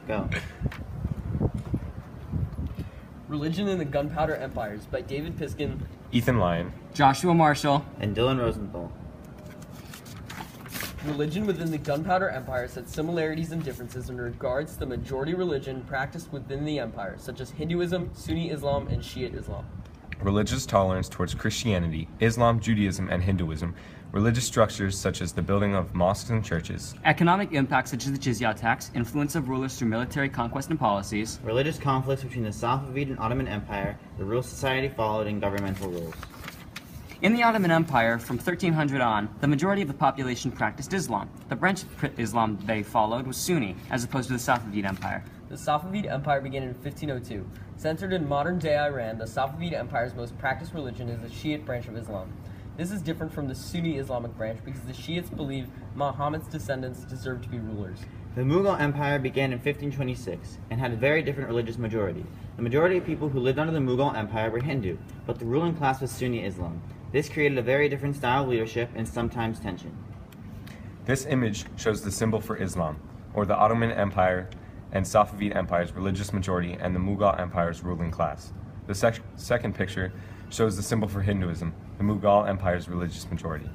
Go. Religion in the Gunpowder Empires by David Piskin, Ethan Lyon, Joshua Marshall, And Dylan Rosenthal. Religion within the Gunpowder Empires had similarities and differences in regards to the majority religion practiced within the empire, such as Hinduism, Sunni Islam, and Shiite Islam. religious tolerance towards Christianity, Islam, Judaism, and Hinduism, religious structures such as the building of mosques and churches, economic impacts such as the jizya tax, influence of rulers through military conquest and policies, Religious conflicts between the Safavid and Ottoman Empire, the rule society followed, and governmental rules. In the Ottoman Empire, from 1300 on, the majority of the population practiced Islam. The branch of Islam they followed was Sunni, as opposed to the Safavid Empire. The Safavid Empire began in 1502. Centered in modern-day Iran, the Safavid Empire's most practiced religion is the Shiite branch of Islam. This is different from the Sunni Islamic branch because the Shiites believe Muhammad's descendants deserve to be rulers. The Mughal Empire began in 1526 and had a very different religious majority. The majority of people who lived under the Mughal Empire were Hindu, but the ruling class was Sunni Islam. This created a very different style of leadership and sometimes tension. This image shows the symbol for Islam, or the Ottoman Empire and Safavid Empire's religious majority and the Mughal Empire's ruling class. The second picture shows the symbol for Hinduism, the Mughal Empire's religious majority.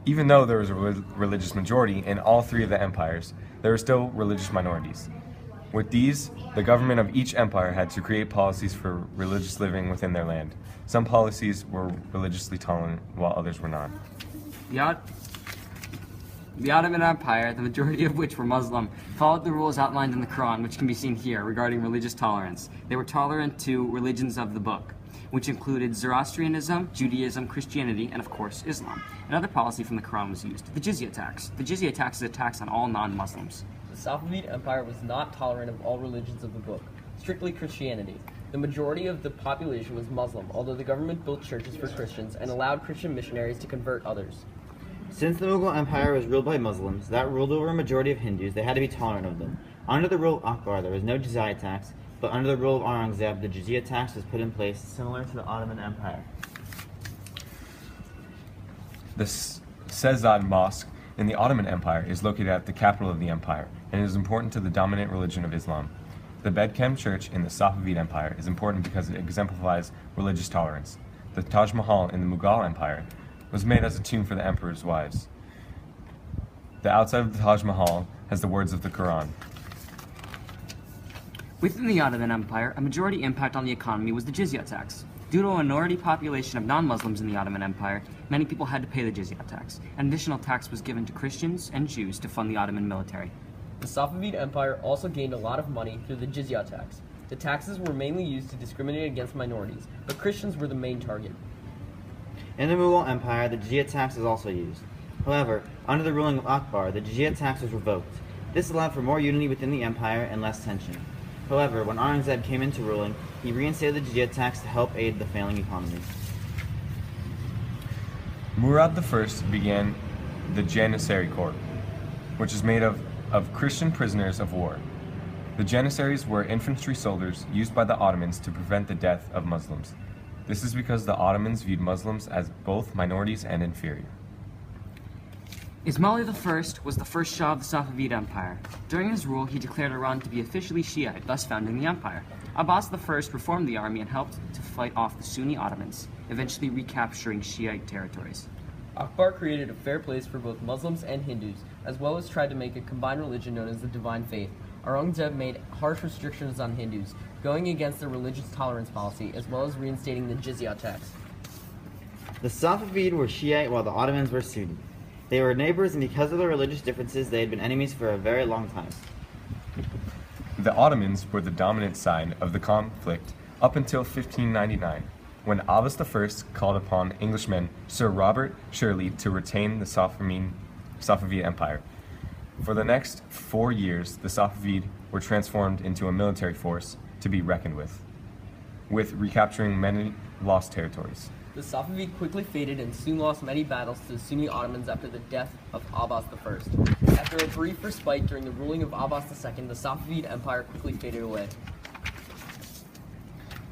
Even though there was a religious majority in all three of the empires, there were still religious minorities. With these, the government of each empire had to create policies for religious living within their land. Some policies were religiously tolerant, while others were not. The Ottoman Empire, the majority of which were Muslim, followed the rules outlined in the Quran, which can be seen here, regarding religious tolerance. They were tolerant to religions of the book, which included Zoroastrianism, Judaism, Christianity, and of course, Islam. Another policy from the Quran was used, the jizya tax. The jizya tax is a tax on all non-Muslims. The Safavid Empire was not tolerant of all religions of the book, strictly Christianity. The majority of the population was Muslim, although the government built churches for Christians and allowed Christian missionaries to convert others. Since the Mughal Empire was ruled by Muslims that ruled over a majority of Hindus, they had to be tolerant of them. Under the rule of Akbar, there was no jizya tax, but under the rule of Aurangzeb, the jizya tax was put in place, similar to the Ottoman Empire. The Sezad Mosque in the Ottoman Empire is located at the capital of the empire and is important to the dominant religion of Islam. The Bedkhem Church in the Safavid Empire is important because it exemplifies religious tolerance. The Taj Mahal in the Mughal Empire was made as a tomb for the emperor's wives. The outside of the Taj Mahal has the words of the Quran. Within the Ottoman Empire, a majority impact on the economy was the jizya tax. Due to a minority population of non-Muslims in the Ottoman Empire, many people had to pay the jizya tax. An additional tax was given to Christians and Jews to fund the Ottoman military. The Safavid Empire also gained a lot of money through the jizya tax. The taxes were mainly used to discriminate against minorities, but Christians were the main target. In the Mughal Empire, the jizya tax is also used. However, under the ruling of Akbar, the jizya tax was revoked. This allowed for more unity within the empire and less tension. However, when Aurangzeb came into ruling, he reinstated the jizya tax to help aid the failing economy. Murad I began the Janissary Corps, which is made of Christian prisoners of war. The Janissaries were infantry soldiers used by the Ottomans to prevent the death of Muslims. This is because the Ottomans viewed Muslims as both minorities and inferior. Ismail I was the first Shah of the Safavid Empire. During his rule, he declared Iran to be officially Shiite, thus founding the empire. Abbas I reformed the army and helped to fight off the Sunni Ottomans, eventually recapturing Shiite territories. Akbar created a fair place for both Muslims and Hindus, as well as tried to make a combined religion known as the Divine Faith. Aurangzeb made harsh restrictions on Hindus, going against the religious tolerance policy, as well as reinstating the jizya tax. The Safavid were Shiite while the Ottomans were Sunni. They were neighbors, and because of their religious differences, they had been enemies for a very long time. The Ottomans were the dominant side of the conflict up until 1599, when Abbas I called upon Englishman Sir Robert Shirley to retain the Safavid Empire. For the next 4 years, the Safavid were transformed into a military force to be reckoned with recapturing many lost territories. The Safavid quickly faded and soon lost many battles to the Sunni Ottomans after the death of Abbas I. After a brief respite during the ruling of Abbas II, the Safavid Empire quickly faded away.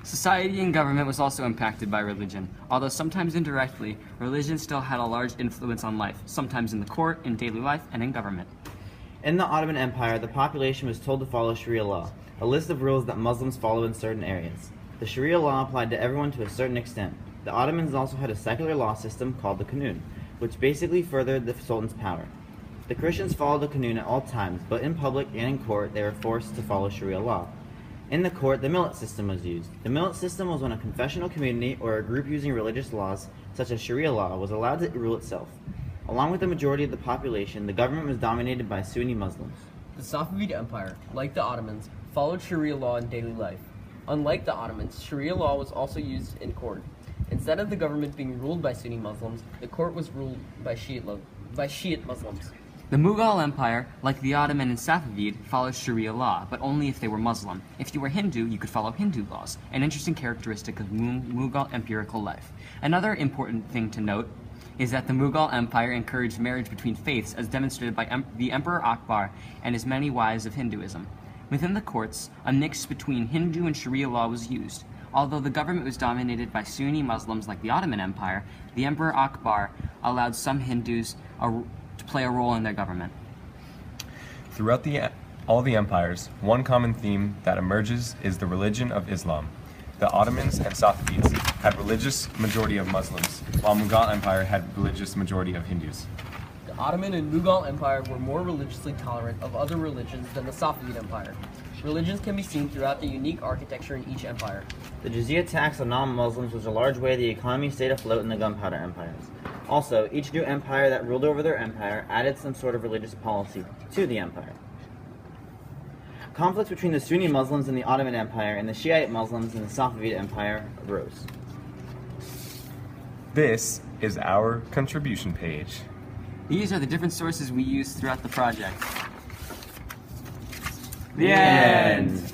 Society and government was also impacted by religion. Although sometimes indirectly, religion still had a large influence on life, sometimes in the court, in daily life, and in government. In the Ottoman Empire, the population was told to follow Sharia law, a list of rules that Muslims follow in certain areas. The Sharia law applied to everyone to a certain extent. The Ottomans also had a secular law system called the Qanun, which basically furthered the Sultan's power. The Christians followed the Qanun at all times, but in public and in court they were forced to follow Sharia law. In the court, the millet system was used. The millet system was when a confessional community or a group using religious laws, such as Sharia law, was allowed to rule itself. Along with the majority of the population, the government was dominated by Sunni Muslims. The Safavid Empire, like the Ottomans, followed Sharia law in daily life. Unlike the Ottomans, Sharia law was also used in court. Instead of the government being ruled by Sunni Muslims, the court was ruled by Shiite Muslims. The Mughal Empire, like the Ottoman and Safavid, followed Sharia law, but only if they were Muslim. If you were Hindu, you could follow Hindu laws, an interesting characteristic of Mughal empirical life. Another important thing to note is that the Mughal Empire encouraged marriage between faiths, as demonstrated by the Emperor Akbar and his many wives of Hinduism. Within the courts, a mix between Hindu and Sharia law was used. Although the government was dominated by Sunni Muslims like the Ottoman Empire, the Emperor Akbar allowed some Hindus to play a role in their government. Throughout all the empires, one common theme that emerges is the religion of Islam. The Ottomans and Safavids had religious majority of Muslims, while Mughal Empire had religious majority of Hindus. The Ottoman and Mughal Empire were more religiously tolerant of other religions than the Safavid Empire. Religions can be seen throughout the unique architecture in each empire. The jizya tax on non-Muslims was a large way the economy stayed afloat in the Gunpowder Empires. Also, each new empire that ruled over their empire added some sort of religious policy to the empire. Conflicts between the Sunni Muslims in the Ottoman Empire and the Shiite Muslims in the Safavid Empire arose. This is our contribution page. These are the different sources we used throughout the project. The end.